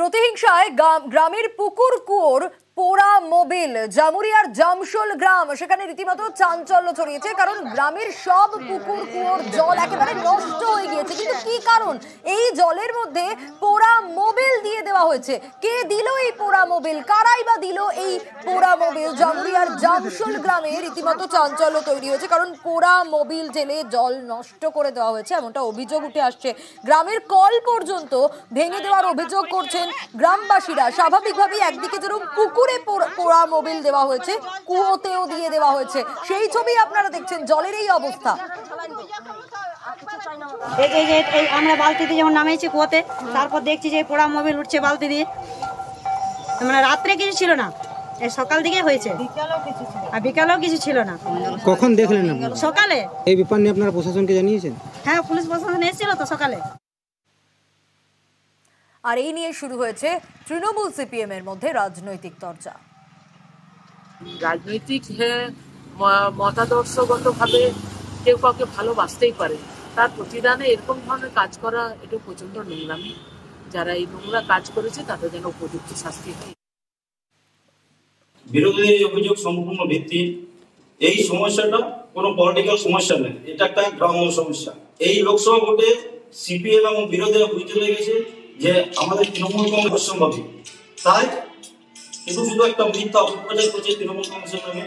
প্রতিহিংসায় গ্রামের পুকুর কুয়োর পোড়া মোবিল জামুরিয়ার জামশোল গ্রাম, সেখানে রীতিমতো চাঞ্চল্য ছড়িয়েছে। কারণ গ্রামের সব পুকুর কুয়োর জল একেবারে নষ্ট হয়ে গিয়েছে। কিন্তু কি কারণ এই জলের মধ্যে পোড়া মোবিল দিয়ে দেওয়া হয়েছে? কে দিল এই পোড়া মোবিল? কারাই বা দিল এই পোড়া মোবিল? জামুরিয়ার জামশোল গ্রামে রীতিমতো চাঞ্চল্য তৈরি হয়েছে, কারণ পোড়া মোবিল ঢেলে জল নষ্ট করে দেওয়া হয়েছে এমনটা অভিযোগ উঠে আসছে। গ্রামের কল পর্যন্ত ভেঙে দেওয়ার অভিযোগ করছেন গ্রামবাসীরা। স্বাভাবিকভাবেই একদিকে যেরকম পুকুরে পোড়া মোবিল দেওয়া হয়েছে, কুয়োতেও দিয়ে দেওয়া হয়েছে, সেই ছবি আপনারা দেখছেন। জলের এই অবস্থা। আমরা বালতিতে যেমন নামেছি কুয়োতে, তারপর দেখছি যে পোড়া মোবিল উঠছে বালতি দিয়ে। মানে রাত্রে কিছু ছিল না, সকাল দিকে হয়েছে, আর বিকালেও কিছু ছিল না। কখন দেখলেন? সকালে। এই ব্যাপার নিয়ে আপনারা প্রশাসনকে জানিয়েছেন? হ্যাঁ, পুলিশ প্রশাসন এসেছিল তো সকালে। আর এই নিয়ে শুরু হয়েছে তৃণমূল সিপিএম এর মধ্যে রাজনৈতিক চর্চা। রাজনৈতিক মতাদর্শগতভাবে কেউ কাউকে ভালোবাসতেই পারে, তার প্রতিদানে এরকম ধরনের কাজ করা এটা প্রচন্ড নোংরামি। যারা এই নোংরা কাজ করেছে তাদের যেন উপযুক্ত শাস্তি হয়। বিরোধীদের অভিযোগ সম্পূর্ণ ভিত্তিহীন। এই সমস্যাটা কোনো পলিটিক্যাল সমস্যা নয়, এটা একটা গ্রাম্য সমস্যা। এই লোকসভা ভোটে সিপিএম এবং বিরোধীরা বুঝতে লেগেছে যে আমাদের তৃণমূল কংগ্রেস অসম্ভব, তাই শুধু একটা মিথ্যা অপপ্রচার করছে তৃণমূল কংগ্রেসের নামে।